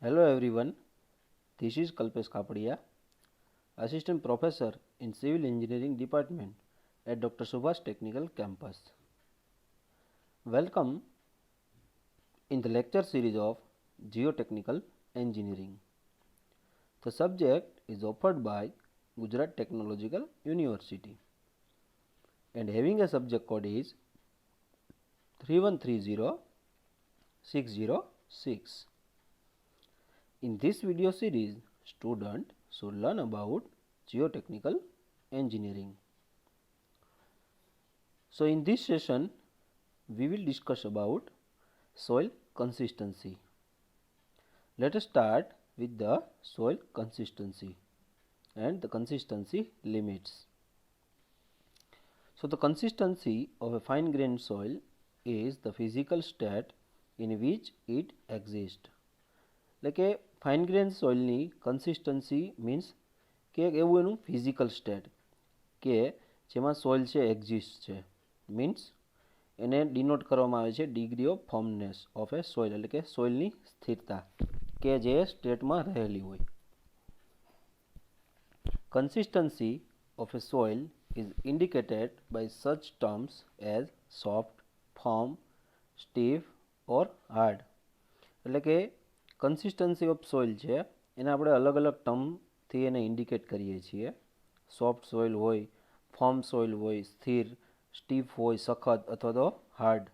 Hello everyone, this is Kalpesh Kapadia, Assistant Professor in Civil Engineering Department at Dr. Subhash Technical Campus. Welcome in the lecture series of Geotechnical Engineering. The subject is offered by Gujarat Technological University and having a subject code is 3130606. In this video series, student should learn about geotechnical engineering. So in this session, we will discuss about soil consistency. Let us start with the soil consistency and the consistency limits. So the consistency of a fine grained soil is the physical state in which it exists. એટલે કે fine grain સોઇલની consistency means કે એવું એનું physical state કે જેમાં soil છે exist છે means એને ડિનોટ કરવામાં આવે છે degree of firmness of a soil એટલે કે સોઇલની સ્થિરતા કે જે સ્ટેટમાં રહેલી હોય. Consistency of a soil is indicated by such terms as soft, firm, stiff or hard. એટલે કે કન્સિસ્ટન્સી ઓફ સોઇલ છે એને આપણે અલગ અલગ ટર્મથી એને ઇન્ડિકેટ કરીએ છીએ. સોફ્ટ સોઇલ હોય, ફર્મ સોઇલ હોય, સ્થિર, સ્ટીફ હોય, સખત અથવા તો hard.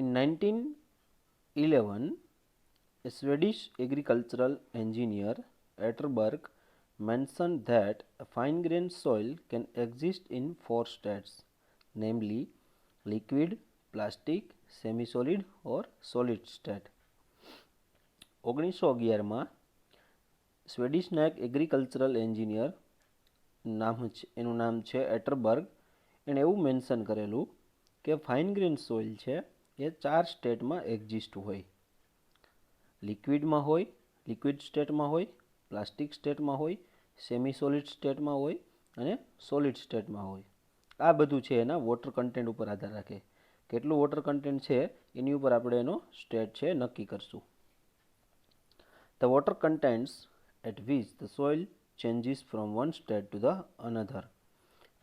In 1911 a Swedish agricultural engineer Atterberg mentioned that a fine grained soil can exist in 4 states, namely liquid, plastic, semi-solid or solid state. 1911 સ્વેડિશના એક એગ્રીકલ્ચરલ એન્જિનિયર એનું નામ છે એટરબર્ગ. એણે એવું મેન્શન કરેલું કે ફાઇન ગ્રેન સોઇલ છે એ 4 સ્ટેટમાં એક્ઝિસ્ટ હોય. લિક્વિડમાં હોય, લિક્વિડ સ્ટેટમાં હોય, પ્લાસ્ટિક સ્ટેટમાં હોય, સેમી સોલિડ સ્ટેટમાં હોય અને સોલિડ સ્ટેટમાં હોય. આ બધું છે એના વોટર કન્ટેન્ટ ઉપર આધાર રાખે. કેટલું વોટર કન્ટેન્ટ છે એની ઉપર આપણે એનો સ્ટેટ છે નક્કી કરશું. The water contents at which the soil changes from one state to the another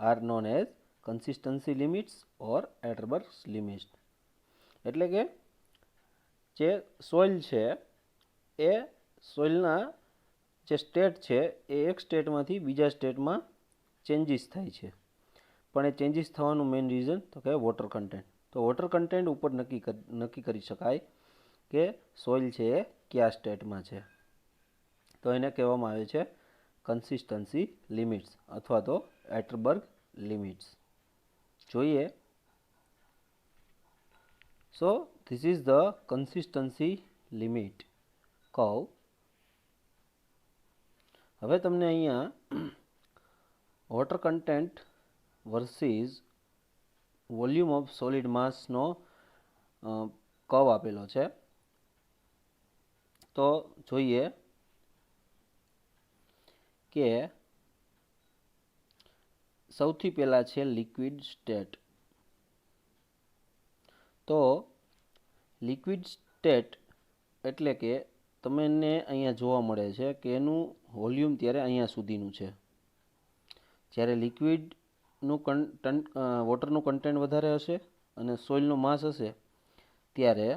are known as consistency limits or Atterberg's limits. એટલે કે જે સોઇલ છે એ સોઇલના જે સ્ટેટ છે એ એક સ્ટેટમાંથી બીજા સ્ટેટમાં ચેન્જીસ થાય છે. પણ એ ચેન્જીસ થવાનું મેઇન રીઝન તો કે વોટર કન્ટેન્ટ. તો વોટર કન્ટેન્ટ ઉપર નક્કી કરી શકાય કે સોઇલ છે એ કયા સ્ટેટમાં છે. તો એને કહેવામાં આવે છે કન્સિસ્ટન્સી લિમિટ્સ અથવા તો એટરબર્ગ લિમિટ્સ. જોઈએ. So this is the consistency limit curve. હવે તમને અહીંયા water content versus volume of solid માસનો કર્વ આપેલો છે. તો જોઈએ કે સૌથી પહેલાં છે લિક્વિડ સ્ટેટ. તો લિક્વિડ સ્ટેટ એટલે કે તમને અહીંયા જોવા મળે છે કે એનું વોલ્યુમ ત્યારે અહીંયા સુધીનું છે. જ્યારે લિક્વિડનું વોટરનું કન્ટેન્ટ વધારે હશે અને સોઇલનો માસ હશે ત્યારે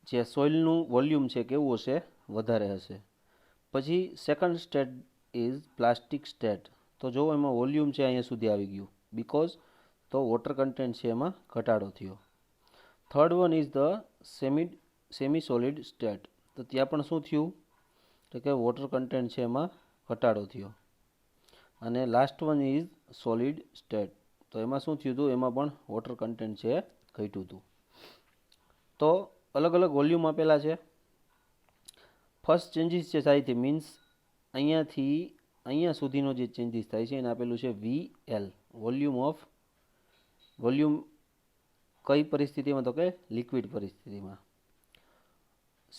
જે સોઇલનું વોલ્યુમ છે કેવું હશે, વધારે હશે. પછી second state is plastic state. તો જો એમાં વોલ્યુમ છે અહીંયા સુધી આવી ગયું બિકોઝ તો વોટર કન્ટેન્ટ છે એમાં ઘટાડો થયો. Third one is the semi solid state. તો ત્યાં પણ શું થયું તો કે વોટર કન્ટેન્ટ છે એમાં ઘટાડો થયો. અને last one is solid state. તો એમાં શું થયું હતું, એમાં પણ વોટર કન્ટેન્ટ છે ઘટ્યું હતું. તો અલગ અલગ વોલ્યુમ આપેલા છે. ફર્સ્ટ ચેન્જીસ જે થાય છે મીન્સ અહીંયાથી અહીંયા સુધીનો જે ચેન્જીસ થાય છે એને આપેલું છે VL વોલ્યુમ કઈ પરિસ્થિતિમાં તો કે લિક્વિડ પરિસ્થિતિમાં.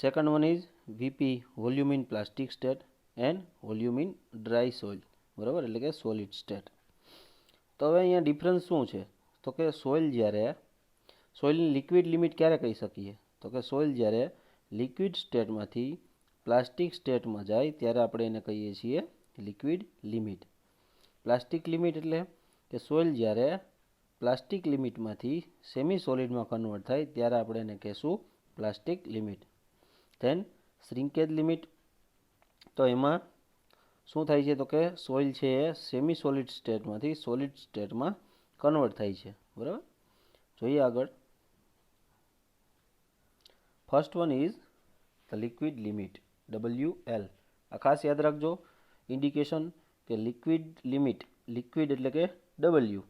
Second one is VP volume in plastic state and volume in dry soil. બરાબર, એટલે કે સોલિડ સ્ટેટ. તો હવે અહીંયા ડિફરન્સ શું છે તો કે સોઇલની લિક્વિડ લિમિટ ક્યારે કહી શકીએ તો કે સોઇલ જ્યારે લિક્વિડ સ્ટેટમાંથી પ્લાસ્ટિક સ્ટેટમાં જાય ત્યારે આપણે એને કહીએ છીએ લિક્વિડ લિમિટ. પ્લાસ્ટિક લિમિટ એટલે કે સોઇલ જ્યારે પ્લાસ્ટિક લિમિટમાંથી સેમી સોલિડમાં કન્વર્ટ થાય ત્યારે આપણે એને કહીશું plastic limit. Then shrinkage limit, તો એમાં શું થાય છે તો કે સોઇલ છે એ સેમી સોલિડ સ્ટેટમાંથી સોલિડ સ્ટેટમાં કન્વર્ટ થાય છે. બરાબર, જોઈએ આગળ. First one is the liquid limit, WL. આ ખાસ યાદ રાખજો ઇન્ડિકેશન કે લિક્વિડ લિમિટ, લિક્વિડ એટલે કે W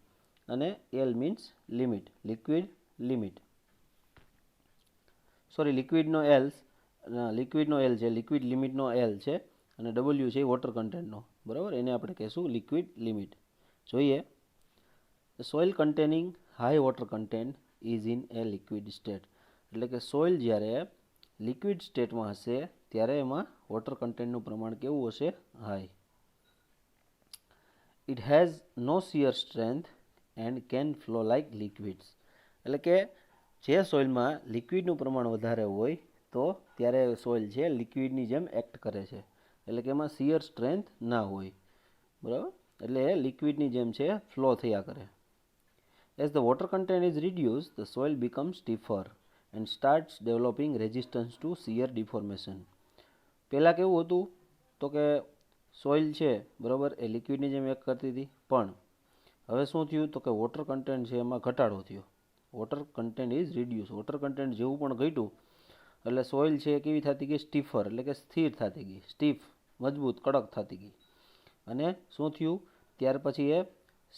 અને L means limit, liquid limit. Sorry, લિક્વિડનો L છે, લિક્વિડ લિમિટનો L છે અને W છે વોટર કન્ટેન્ટનો. બરાબર, એને આપણે કહીશું લિક્વિડ લિમિટ. જોઈએ. The soil containing high water content is in a liquid state. એટલે કે સોઇલ જ્યારે લિક્વિડ સ્ટેટમાં હશે ત્યારે એમાં વોટર કન્ટેન્ટનું પ્રમાણ કેવું હશે? High. It has no shear strength and can flow like liquids. એટલે કે જે સોઇલમાં લિક્વિડનું પ્રમાણ વધારે હોય તો ત્યારે સોઇલ છે લિક્વિડની જેમ એક્ટ કરે છે. એટલે કે એમાં શિયર સ્ટ્રેન્થ ના હોય. બરાબર, એટલે લિક્વિડની જેમ છે ફ્લો થયા કરે. As the water content is reduced, the soil becomes stiffer and starts developing resistance to shear deformation. પહેલાં કેવું હતું તો કે સોઇલ છે બરાબર એ લિક્વિડની જેમ એક કરતી હતી, પણ હવે શું થયું તો કે વોટર કન્ટેન્ટ છે એમાં ઘટાડો થયો. Water content is reduce. Water content જેવું પણ ઘટ્યું એટલે સોઇલ છે કેવી થતી ગઈ? સ્ટીફર, એટલે કે સ્થિર થતી ગઈ, સ્ટીફ, મજબૂત, કડક થતી ગઈ. અને શું થયું ત્યાર પછી એ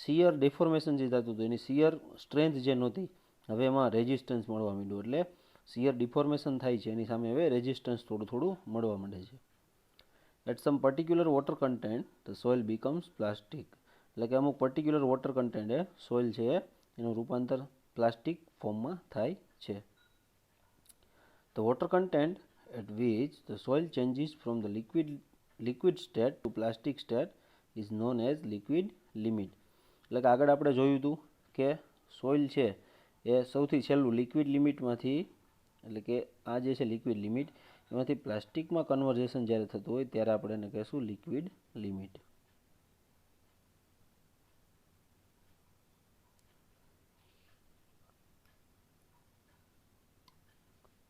શિયર ડિફોર્મેશન જે થતું હતું એની શિયર સ્ટ્રેન્થ જે નહોતી હવે એમાં રેઝિસ્ટન્સ મળવા માંડ્યું. એટલે શિયર ડિફોર્મેશન થાય છે એની સામે હવે રેઝિસ્ટન્સ થોડું થોડું મળવા માંડે છે. At some particular water content the soil becomes plastic. એટલે કે અમુક પર્ટિક્યુલર વોટર કન્ટેન્ટ એ સોઇલ છે એનું રૂપાંતર પ્લાસ્ટિક ફોર્મમાં થાય છે. The water content at which the soil changes from the liquid state to plastic state is known as liquid limit. એટલે કે આગળ આપણે જોયું હતું કે સોઇલ છે એ સૌથી છેલ્લું લિક્વિડ લિમિટમાંથી, એટલે કે આ જે છે લિક્વિડ લિમિટ એમાંથી પ્લાસ્ટિકમાં કન્વર્ઝેશન જ્યારે થતું હોય ત્યારે આપણે એને કહીશું liquid limit.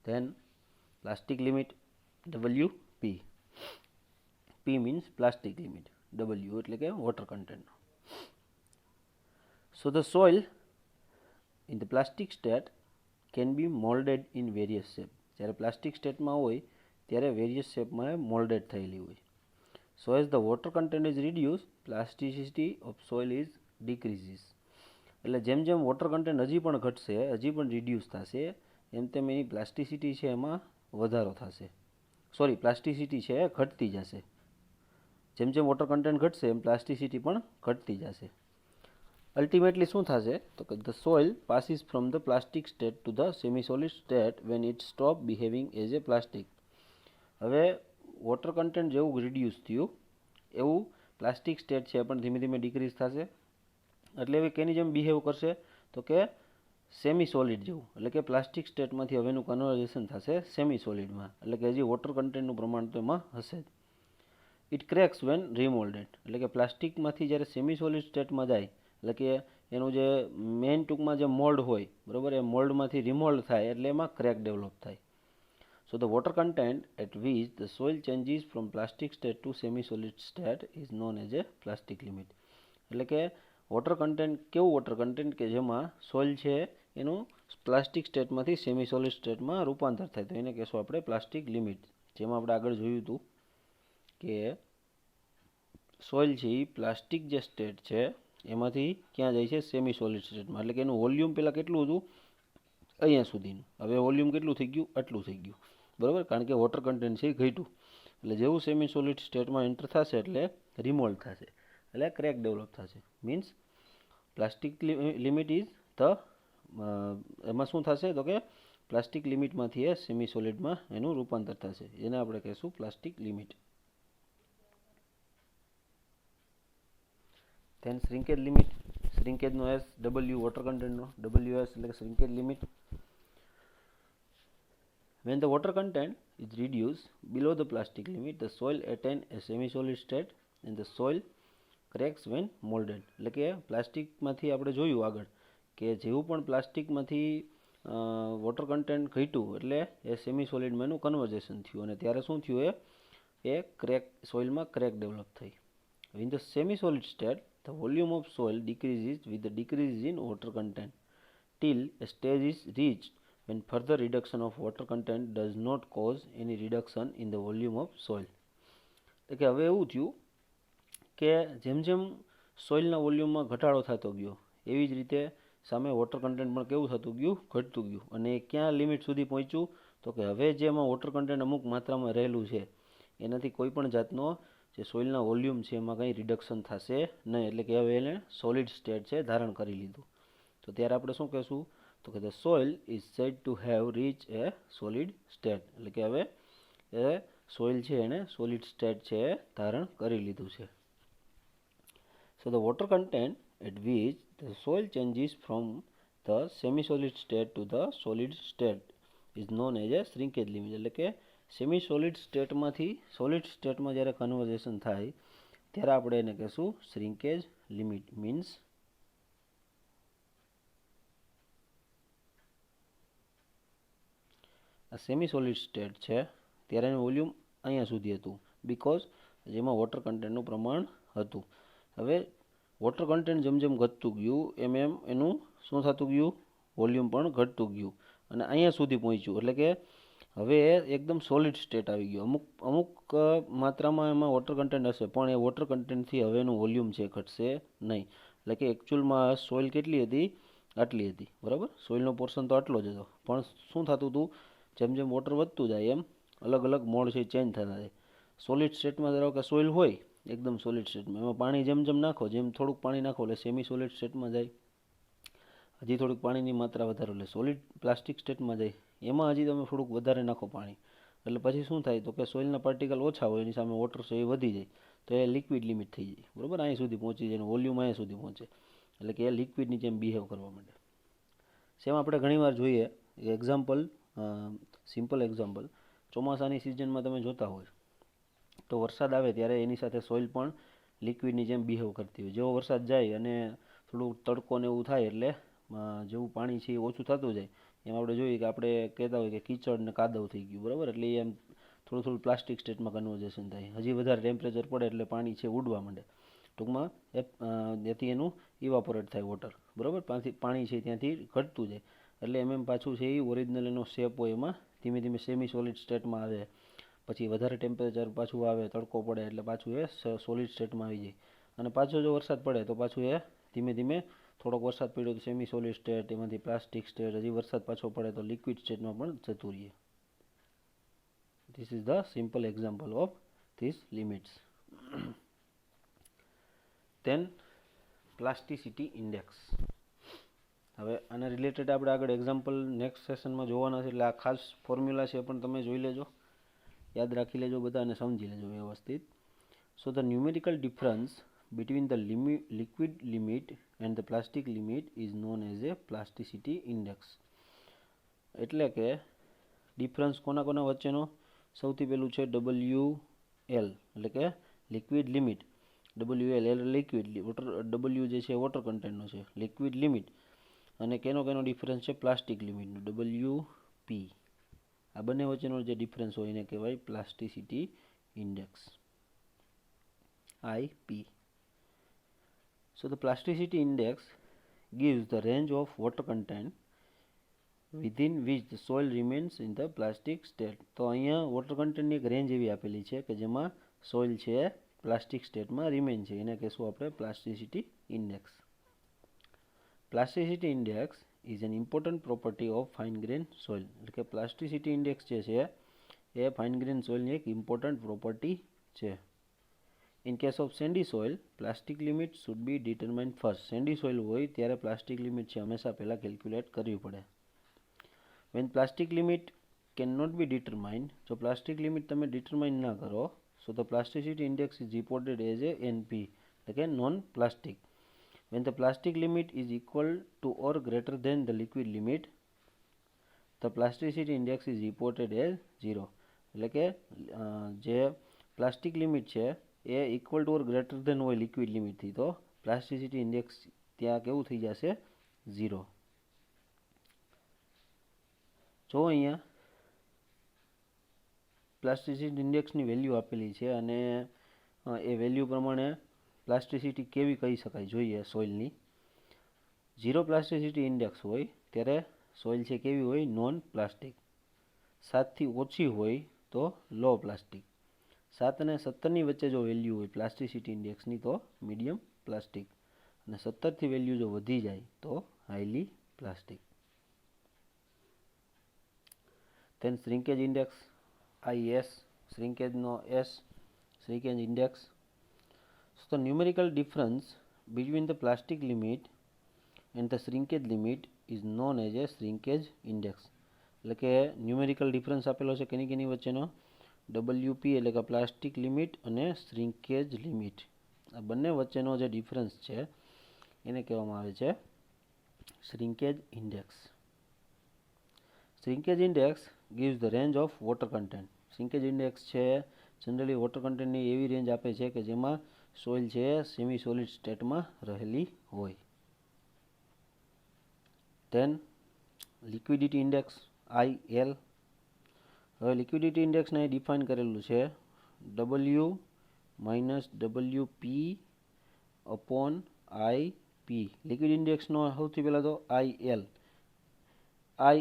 Then plastic limit, WP. P means plastic limit, W એટલે કે water content. So the soil in the plastic state can be molded in various shape. જ્યારે પ્લાસ્ટિક સ્ટેટમાં હોય ત્યારે વેરિયસ શેપમાં મોલ્ડેડ થયેલી હોય. So as the water content is reduced, plasticity of soil is decreases. એટલે જેમ જેમ વોટર કન્ટેન્ટ હજી પણ ઘટશે, હજી પણ રિડ્યુસ થશે, એમ તેમ એની પ્લાસ્ટિસિટી છે એમાં વધારો થશે. સોરી, પ્લાસ્ટિસિટી છે એ ઘટતી જશે. જેમ જેમ વોટર કન્ટેન્ટ ઘટશે એમ પ્લાસ્ટિસિટી પણ ઘટતી જશે. અલ્ટિમેટલી શું થશે તો કે the soil passes from the plastic state to the semi solid state when it stop behaving as a plastic. હવે વોટર કન્ટેન્ટ જેવું રિડ્યુસ થયું એવું પ્લાસ્ટિક સ્ટેટ છે પણ ધીમે ધીમે ડિક્રીઝ થશે. એટલે હવે કેની જેમ બિહેવ કરશે તો કે સેમી સોલિડ જેવું. એટલે કે પ્લાસ્ટિક સ્ટેટમાંથી હવેનું કન્વર્ઝેશન થશે સેમી સોલિડમાં. એટલે કે હજી વોટર કન્ટેન્ટનું પ્રમાણ તો એમાં હશે જ. It cracks when remoulded. એટલે કે પ્લાસ્ટિકમાંથી જ્યારે સેમી સોલિડ સ્ટેટમાં જાય એટલે કે એનું જે મેઇન ટૂંકમાં જે મોલ્ડ હોય બરાબર એ મોલ્ડમાંથી રિમોલ્ડ થાય એટલે એમાં ક્રેક ડેવલપ થાય. So the water content at which the soil changes from plastic state to semi solid state is known as a plastic limit. એટલે કે વોટર કન્ટેન્ટ કેવું વોટર કન્ટેન્ટ કે જેમાં સોઇલ છે એનું પ્લાસ્ટિક સ્ટેટમાંથી સેમી સોલિડ સ્ટેટમાં રૂપાંતર થાય તો એને કહેશું આપણે પ્લાસ્ટિક લિમિટ. જેમાં આપણે આગળ જોયું હતું કે સોઇલ છે એ પ્લાસ્ટિક જે સ્ટેટ છે એમાંથી ક્યાં જાય છે? સેમી સોલિડ સ્ટેટમાં. એટલે કે એનું વોલ્યુમ પહેલાં કેટલું હતું? અહીંયા સુધીનું. હવે વોલ્યુમ કેટલું થઈ ગયું? આટલું થઈ ગયું. બરાબર, કારણ કે વોટર કન્ટેન્ટ છે એ ઘટ્યું. એટલે જેવું સેમી સોલિડ સ્ટેટમાં એન્ટર થશે એટલે રિમોલ્ડ થશે એટલે ક્રેક ડેવલપ થશે. Means plastic limit is the એમાં શું થશે તો કે પ્લાસ્ટિક લિમિટમાંથી એ સેમી સોલિડમાં એનું રૂપાંતર થશે. એને આપણે કહીશું plastic limit. Then shrinkage limit. શ્રિંકેજનો S, W વોટર કન્ટેન્ટનો, WS એટલે કે shrinkage limit. When the water content is reduced below the plastic limit, the soil attains a semi-solid state and the soil cracks when molded. એટલે કે પ્લાસ્ટિકમાંથી આપણે જોયું આગળ કે જેવું પણ પ્લાસ્ટિકમાંથી વોટર કન્ટેન્ટ ઘટ્યું એટલે એ સેમી સોલિડમાં એનું કન્વર્ઝેશન થયું અને ત્યારે શું થયું એ ક્રેક સોઇલમાં ક્રેક ડેવલપ થઈ. In the semi-solid state, the volume of soil decreases with the decrease in water content till a stage is reached when further reduction of water content does not cause any reduction in the volume of soil. એટલે કે હવે એવું થયું કે જેમ જેમ સોઇલના વોલ્યુમમાં ઘટાડો થતો ગયો એવી જ રીતે સામે વોટર કન્ટેન્ટ પણ કેવું થતું ગયું, ઘટતું ગયું. અને ક્યાં લિમિટ સુધી પહોંચ્યું તો કે હવે જે એમાં વોટર કન્ટેન્ટ અમુક માત્રામાં રહેલું છે એનાથી કોઈ પણ જાતનો જે સોઇલના વોલ્યુમ છે એમાં કંઈ રિડક્શન થશે નહીં. એટલે કે હવે એને સોલિડ સ્ટેટ છે ધારણ કરી લીધું. તો ત્યારે આપણે શું કહેશું તો કે the soil is said to have reach a solid state. એટલે કે હવે એ સોઇલ છે એને સોલિડ સ્ટેટ છે એ ધારણ કરી લીધું છે. So the water content at which the soil changes from the semi-solid state to the solid state is known as a shrinkage limit. એટલે કે સેમી સોલિડ સ્ટેટમાંથી સોલિડ સ્ટેટમાં જ્યારે કન્વર્ઝેશન થાય ત્યારે આપણે એને કહેશું શ્રિંકેજ લિમિટ. મીન્સ આ સેમી સોલિડ સ્ટેટ છે ત્યારે એનું વોલ્યુમ અહીંયા સુધી હતું બીકોઝ જેમાં વોટર કન્ટેન્ટનું પ્રમાણ હતું. હવે વોટર કન્ટેન્ટ જેમ જેમ ઘટતું ગયું એમ એમ એનું શું થતું ગયું, વોલ્યુમ પણ ઘટતું ગયું અને અહીંયા સુધી પહોંચ્યું. એટલે કે હવે એ એકદમ સોલિડ સ્ટેટ આવી ગયું. અમુક માત્રામાં એમાં વોટર કન્ટેન્ટ હશે પણ એ વોટર કન્ટેન્ટથી હવે એનું વોલ્યુમ છે ઘટશે નહીં. એટલે કે એકચ્યુઅલમાં સોઇલ કેટલી હતી, આટલી હતી, બરાબર. સોઇલનો પોર્શન તો આટલો જ હતો પણ શું થતું હતું જેમ જેમ વોટર વધતું જાય એમ અલગ અલગ મોડ છે ચેન્જ થતા જાય. સોલિડ સ્ટેટમાં ધારો કે સોઇલ હોય એકદમ સોલિડ સ્ટેટમાં એમાં પાણી જેમ જેમ નાખો જેમ થોડુંક પાણી નાખો એટલે સેમી સોલિડ સ્ટેટમાં જાય. હજી થોડીક પાણીની માત્રા વધારો એટલે સોલિડ પ્લાસ્ટિક સ્ટેટમાં જાય. એમાં હજી તમે થોડુંક વધારે નાખો પાણી એટલે પછી શું થાય તો કે સોઇલના પાર્ટિકલ ઓછા હોય એની સામે વોટર છે એ વધી જાય તો એ લિક્વિડ લિમિટ થઈ જાય, બરાબર. અહીં સુધી પહોંચી જાય વોલ્યુમ અહીંયા સુધી પહોંચે એટલે કે એ લિક્વિડની જેમ બિહેવ કરવા માંડે. સેમ આપણે ઘણીવાર જોઈએ એક્ઝામ્પલ, સિમ્પલ એક્ઝામ્પલ, ચોમાસાની સિઝનમાં તમે જોતા હોય તો વરસાદ આવે ત્યારે એની સાથે સોઇલ પણ લિક્વિડની જેમ બિહેવ કરતી હોય. જેવો વરસાદ જાય અને થોડું તડકો ને એવું થાય એટલે જેવું પાણી છે એ ઓછું થતું જાય એમ આપણે જોઈએ કે આપણે કહેતા હોય કે કીચડ ને કાદવ થઈ ગયું, બરાબર. એટલે એમ થોડું થોડું પ્લાસ્ટિક સ્ટેટમાં કન્વર્ઝેશન થાય. હજી વધારે ટેમ્પરેચર પડે એટલે પાણી છે ઉડવા માંડે. ટૂંકમાં ત્યાંથી એનું ઇવાપોરેટ થાય વોટર, બરાબર. પાણી છે ત્યાંથી ઘટતું જાય એટલે એમ પાછું છે એ ઓરિજિનલ એનો શેપ હોય એમાં ધીમે ધીમે સેમી સોલિડ સ્ટેટમાં આવે. પછી વધારે ટેમ્પરેચર પાછું આવે, તડકો પડે એટલે પાછું એ સોલિડ સ્ટેટમાં આવી જાય અને પાછો જો વરસાદ પડે તો પાછું એ ધીમે ધીમે થોડોક વરસાદ પડ્યો તો સેમી સોલિડ સ્ટેટ, એમાંથી પ્લાસ્ટિક સ્ટેટ, હજી વરસાદ પાછો પડે તો લિક્વિડ સ્ટેટમાં પણ જતું રહીએ. This is the simple example of these limits. Then plasticity index. હવે આના રિલેટેડ આપણે આગળ એક્ઝામ્પલ નેક્સ્ટ સેશનમાં જોવાના છે એટલે આ ખાસ ફોર્મ્યુલા છે પણ તમે જોઈ લેજો, યાદ રાખી લેજો બધા અને સમજી લેજો વ્યવસ્થિત. So the numerical difference between the liquid limit and the plastic limit is known as a plasticity index. એટલે કે ડિફરન્સ કોના કોના વચ્ચેનો, સૌથી પહેલું છે WL એટલે કે લિક્વિડ લિમિટ. WL એટલે લિક્વિડ, W જે છે વોટર કન્ટેન્ટનો છે, લિક્વિડ લિમિટ અને કેનો ડિફરન્સ છે પ્લાસ્ટિક લિમિટનો WP. આ બંને વચ્ચેનો જે ડિફરન્સ હોય એને કહેવાય plasticity index, IP. So the plasticity index gives the range of water content within which the soil remains in the plastic state. તો અહીંયા વોટર કન્ટેન્ટની એક રેન્જ એવી આપેલી છે કે જેમાં સોઇલ છે પ્લાસ્ટિક સ્ટેટમાં રિમેન છે, એને કહેશું આપણે plasticity index. Plasticity index is an important property of fine grain soil. એટલે કે પ્લાસ્ટિસિટી ઇન્ડેક્સ જે છે એ ફાઇન ગ્રેન સોઇલની એક ઇમ્પોર્ટન્ટ પ્રોપર્ટી છે. In case of sandy soil, plastic limit should be determined first. Sandy soil હોય ત્યારે plastic limit છે હંમેશા પહેલા કેલ્ક્યુલેટ કરવી પડે. When plastic limit cannot be determined, જો plastic limit તમે determine ના કરો, so the plasticity index is reported as a NP, એટલે કે non-plastic. When the plastic limit is equal to or greater than the liquid limit, the plasticity index is reported as 0. એટલે કે જે plastic limit છે એ equal to or greater than હોય liquid લિમિટથી, તો પ્લાસ્ટિસિટી ઇન્ડેક્સ ત્યાં કેવું થઈ જશે? 0. જો અહીંયા પ્લાસ્ટિસિટી ઇન્ડેક્સની વેલ્યુ આપેલી છે અને એ વેલ્યુ પ્રમાણે પ્લાસ્ટિસિટી કેવી કહી શકાય જોઈએ સોઇલની. 0 પ્લાસ્ટિસિટી ઇન્ડેક્સ હોય ત્યારે સોઇલ છે કેવી હોય? Non plastic. 7થી ઓછી હોય તો લો પ્લાસ્ટિક. 7 અને 17ની વચ્ચે જો વેલ્યુ હોય પ્લાસ્ટિસિટી ઇન્ડેક્સની તો મીડિયમ પ્લાસ્ટિક, અને 17થી વેલ્યુ જો વધી જાય તો highly plastic. then shrinkage index IS, shrinkage no S, shrinkage index. So the numerical difference between the plastic limit and the shrinkage limit is known as a shrinkage index. એટલે કે numerical difference આપેલો છે કેની વચ્ચેનો? WP એટલે કે plastic limit અને શ્રિંકેજ limit, આ બંને વચ્ચેનો જે ડિફરન્સ છે એને કહેવામાં આવે છે shrinkage index. Shrinkage index gives the range of water content. Shrinkage index છે જનરલી વોટર કન્ટેન્ટની એવી રેન્જ આપે છે કે જેમાં સોઇલ છે સેમી સોલિડ સ્ટેટમાં રહેલી હોય. then liquidity index IL. હવે લિક્વિડિટી ઇન્ડેક્સને ડિફાઇન કરેલું છે W minus WP upon IP. Liquid ઇન્ડેક્સનો સૌથી પહેલાં તો IL. I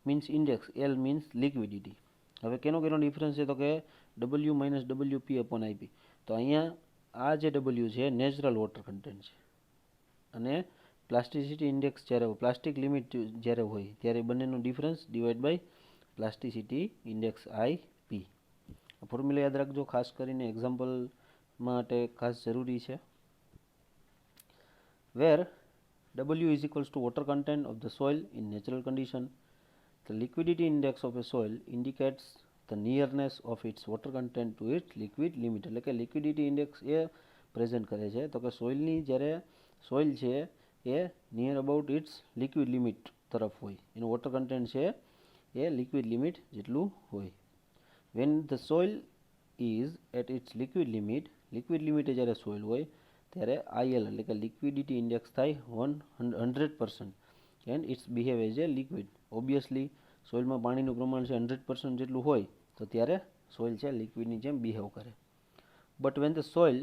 means index, L means liquidity. હવે કેનો ડિફરન્સ છે? તો કે W minus WP upon IP. તો અહીંયા આ જે W છે નેચરલ વોટર કન્ટેન્ટ છે, અને પ્લાસ્ટિસિટી ઇન્ડેક્સ જ્યારે પ્લાસ્ટિક લિમિટ જ્યારે હોય ત્યારે બંનેનું difference divide by plasticity index IP. Formula યાદ રાખજો, ખાસ કરીને એક્ઝામ્પલ માટે ખાસ જરૂરી છે. where W is equals to water content of the soil in natural condition. The liquidity index of a soil indicates the nearness of its water content to its liquid limit. એટલે કે liquidity index એ present કરે છે તો કે સોઇલની જ્યારે soil છે એ near about its liquid limit તરફ હોય, એનું વોટર કન્ટેન્ટ છે એ લિક્વિડ લિમિટ જેટલું હોય. when the soil is at its liquid limit, liquid લિમિટે જ્યારે સોઇલ હોય ત્યારે IL એટલે કે લિક્વિડિટી ઇન્ડેક્સ થાય 100% and its behave as a liquid. Obviously સોઇલમાં પાણીનું પ્રમાણ છે 100% જેટલું હોય તો ત્યારે સોઇલ છે લિક્વિડની જેમ બિહેવ કરે. But when the soil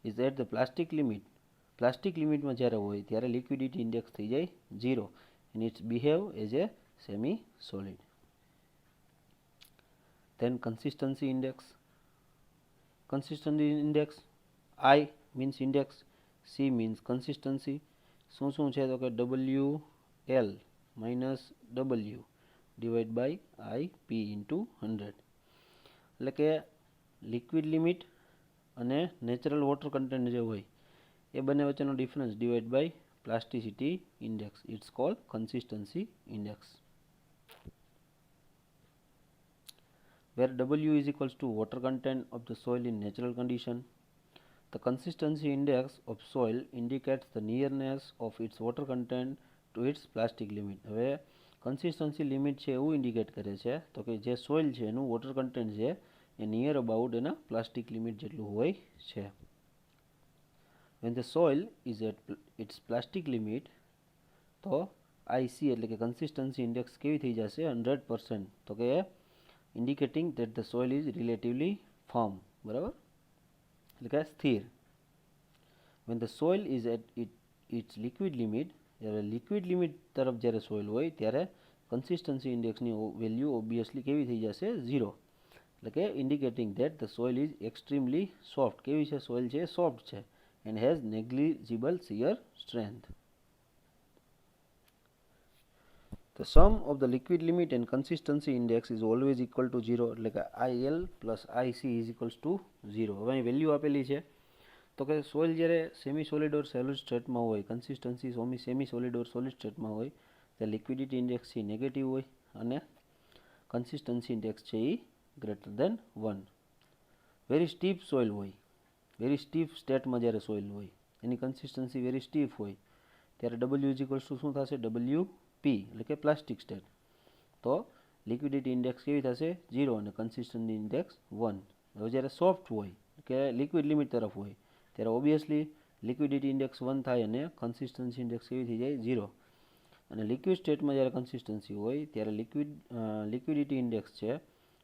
is at the plastic limit, plastic લિમિટમાં જ્યારે હોય ત્યારે લિક્વિડિટી ઇન્ડેક્સ થઈ જાય 0 and its behave as a semi solid. then consistency index. consistency index I means index, C means consistency. શું છે તો કે WL minus W divided by IP into 100. એટલે કે લિક્વિડ લિમિટ અને નેચરલ વોટર કન્ટેન્ટ જે હોય એ બંને વચ્ચેનો difference divide by plasticity index. It's called consistency index. where W is equals to water content of the soil in natural condition. The consistency index of soil indicates the nearness of its water content to its plastic limit. હવે consistency limit છે એવું indicate કરે છે તો કે જે soil છે એનું વોટર કન્ટેન્ટ છે એ નિયર અબાઉટ એના પ્લાસ્ટિક લિમિટ જેટલું હોય છે. when the soil is at its plastic limit તો IC એટલે કે કન્સિસ્ટન્સી ઇન્ડેક્સ કેવી થઈ જશે? 100%. તો કે indicating that the soil is relatively firm. બરાબર, એટલે કે સ્થિર. when the soil is at its liquid limit, જ્યારે લિક્વિડ લિમિટ તરફ જ્યારે સોઇલ હોય ત્યારે કન્સિસ્ટન્સી ઇન્ડેક્સની વેલ્યુ ઓબ્વિયસલી કેવી થઈ જશે? 0. એટલે કે indicating that the soil is extremely soft. કેવી છે? સોઇલ છે સોફ્ટ છે and has negligible shear strength. The sum of the liquid limit and consistency index is always equal to 0. એટલે કે IL plus IC is equals to 0. હવે અહીં value આપેલી છે તો કે સોઇલ જ્યારે સેમી સોલિડ ઓર સોલિડ સ્ટેટમાં હોય, કન્સિસ્ટન્સી સેમી સોલિડ ઓર સોલિડ સ્ટેટમાં હોય ત્યારે લિક્વિડિટી ઇન્ડેક્સ છે નેગેટિવ હોય અને કન્સિસ્ટન્સી ઇન્ડેક્સ છે એ greater than 1. Very stiff soil હોય, વેરી સ્ટીફ સ્ટેટમાં જ્યારે સોઇલ હોય એની કન્સિસ્ટન્સી વેરી સ્ટીફ હોય ત્યારે W ઇઝ ઇક્વલ્સ ટુ શું થશે? WP એટલે કે પ્લાસ્ટિક સ્ટેટ. તો લિક્વિડિટી ઇન્ડેક્સ કેવી થશે 0 અને કન્સિસ્ટન્સી ઇન્ડેક્સ 1. હવે જ્યારે સોફ્ટ હોય કે લિક્વિડ લિમિટ તરફ હોય ત્યારે ઓબ્વિયસલી લિક્વિડિટી ઇન્ડેક્સ 1 થાય અને કન્સિસ્ટન્સી ઇન્ડેક્સ કેવી થઈ જાય 0. અને લિક્વિડ સ્ટેટમાં જ્યારે કન્સિસ્ટન્સી હોય ત્યારે લિક્વિડિટી ઇન્ડેક્સ છે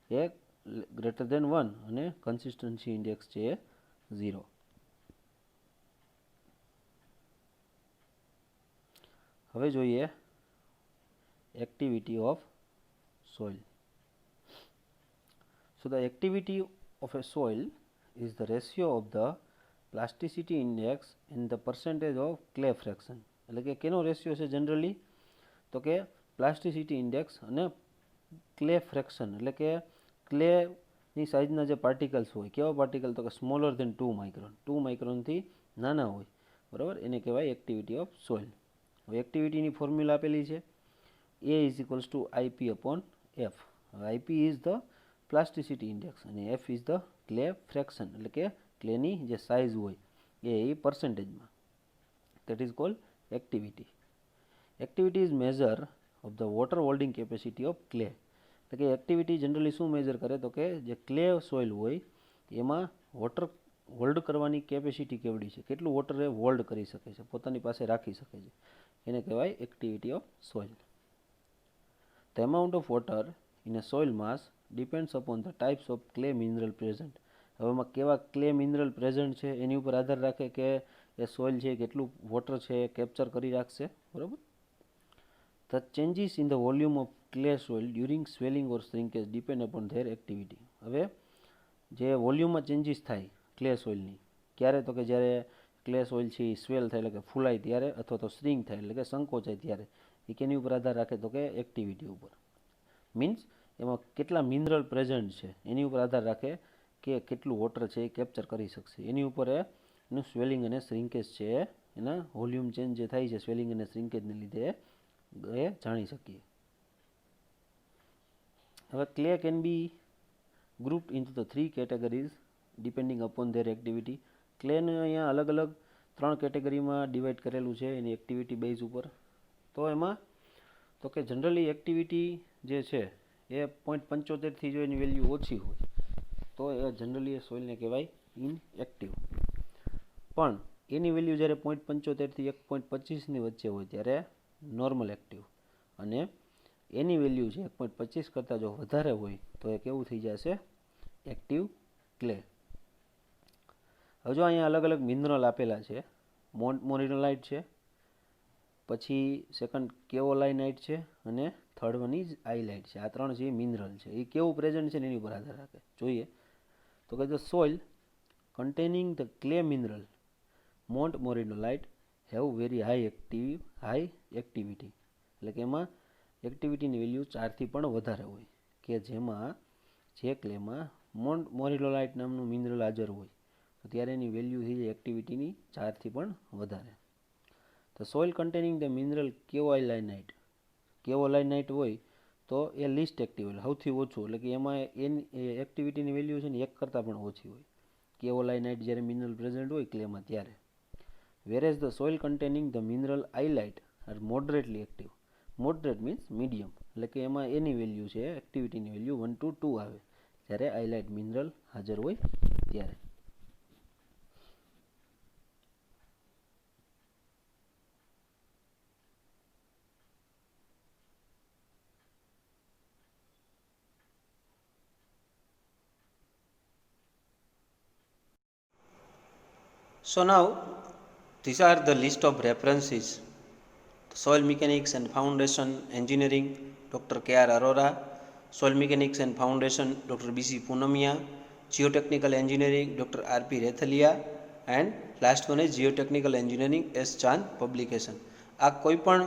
એ ગ્રેટર દેન 1 અને કન્સિસ્ટન્સી ઇન્ડેક્સ છે એ 0. હવે જોઈએ activity of soil. So the activity of a soil is the ratio of the plasticity index and the percentage of clay fraction. એટલે કે કેનો રેશિયો છે જનરલી તો કે પ્લાસ્ટિસિટી ઇન્ડેક્સ અને ક્લે ફ્રેક્શન એટલે કે ક્લેની સાઇઝના જે પાર્ટિકલ્સ હોય કેવા પાર્ટિકલ તો કે સ્મોલર ધેન 2 માઇક્રોન 2 માઇક્રોનથી નાના હોય બરાબર એને કહેવાય એક્ટિવિટી ઓફ સોઇલ. હવે એક્ટિવિટીની ફોર્મ્યુલા આપેલી છે A is equals to IP upon F. IP is the plasticity index અને F is the clay fraction એટલે કે ક્લેની જે સાઇઝ હોય એ પર્સન્ટેજમાં. That is called activity. Activity is measure of the water holding capacity of clay. એટલે કે activity generally શું major કરે તો કે જે ક્લે સોઇલ હોય એમાં વોટર હોલ્ડ કરવાની કેપેસિટી કેવડી છે કેટલું વોટર એ હોલ્ડ કરી શકે છે પોતાની પાસે રાખી શકે છે એને કહેવાય activity of soil. The amount of water in a soil mass depends upon the types of clay mineral present. હવે એમાં કેવા ક્લે મિનરલ પ્રેઝન્ટ છે એની ઉપર આધાર રાખે કે એ સોઇલ છે કેટલું વોટર છે કેપ્ચર કરી રાખશે બરાબર. The changes in the volume of clay soil during swelling or shrinkage depend upon their activity. હવે જે વોલ્યુમમાં ચેન્જીસ થાય ક્લે સોઇલની ક્યારે તો કે જ્યારે ક્લે સોઇલ છે એ સ્વેલ થાય એટલે કે ફૂલાય ત્યારે અથવા તો શ્રિંક થાય એટલે કે સંકોચાય ત્યારે એ કેની ઉપર આધાર રાખે તો કે એક્ટિવિટી ઉપર. મીન્સ એમાં કેટલા મિનરલ પ્રેઝન્ટ છે એની ઉપર આધાર રાખે કે કેટલું વોટર છે એ કેપ્ચર કરી શકશે એની ઉપર એનું સ્વેલિંગ અને શ્રિંકેજ છે એના વોલ્યુમ ચેન્જ જે થાય છે સ્વેલિંગ અને શ્રિંકેજને લીધે એ જાણી શકીએ. હવે clay can be grouped into the 3 categories depending upon their activity. ક્લેને અહીંયા અલગ અલગ 3 કેટેગરીમાં ડિવાઈડ કરેલું છે એની એક્ટિવિટી બેઝ ઉપર. તો એમાં તો કે જનરલી એક્ટિવિટી જે છે એ 0.75થી જો એની વેલ્યુ ઓછી હોય તો એ જનરલી એ સોઇલને કહેવાય ઇનએક્ટિવ. પણ એની વેલ્યુ જ્યારે 0.75થી 1.25ની વચ્ચે હોય ત્યારે નોર્મલ એક્ટિવ અને એની વેલ્યુ છે 1.25 કરતાં જો વધારે હોય તો એ કેવું થઈ જશે એક્ટિવ ક્લે. હવે જો અહીંયા અલગ અલગ મિનરલ આપેલા છે મોન્ટમોરિનોલાઇટ છે પછી સેકન્ડ કેઓલાઇનાઇટ છે અને થર્ડ વન ઇઝ આઇલાઇટ છે. આ 3 જે મિનરલ છે એ કેવું પ્રેઝન્ટ છે એની ઉપર આધાર રાખે. જોઈએ તો કે the soil containing the clay mineral montmorillonite have very high activity. એટલે કે એમાં એક્ટિવિટીની વેલ્યુ 4થી પણ વધારે હોય કે જેમાં જે ક્લેમાં મોન્ટમોરિલોલાઇટ નામનું મિનરલ હાજર હોય તો ત્યારે એની વેલ્યુ થઈ જાય એક્ટિવિટીની 4થી પણ વધારે. The soil containing the mineral કેઓલાઇનાઇટ હોય તો એ લિસ્ટ એક્ટિવ એટલે સૌથી ઓછું એટલે કે એમાં એની એક્ટિવિટીની વેલ્યુ છે ને 1 કરતાં પણ ઓછી હોય કેઓલાઇનાઇટ જ્યારે મિનરલ પ્રેઝન્ટ હોય ક્લેમાં ત્યારે. Whereas the soil containing the mineral આઇલાઇટ are moderately active. Moderate means medium એટલે કે એમાં એની વેલ્યુ છે એક્ટિવિટીની વેલ્યુ 1 to 2 આવે જ્યારે આઇલાઇટ મિનરલ હાજર હોય ત્યારે. So now these are the list of references. Soil Mechanics and Foundation Engineering, Dr. K.R. Arora. Soil Mechanics and Foundation, Dr. B.C. Punamia. Geotechnical Engineering, Dr. R.P. Rethalia. And last one is Geotechnical Engineering, S. Chand Publication. આ કોઈ પણ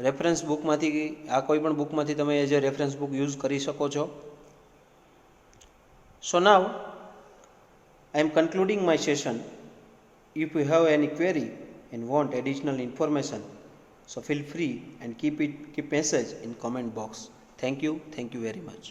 reference બુકમાંથી તમે as a reference book use કરી શકો છો. So now I am concluding my session. If you have any query and want additional information, so feel free and keep message in comment box. Thank you very much.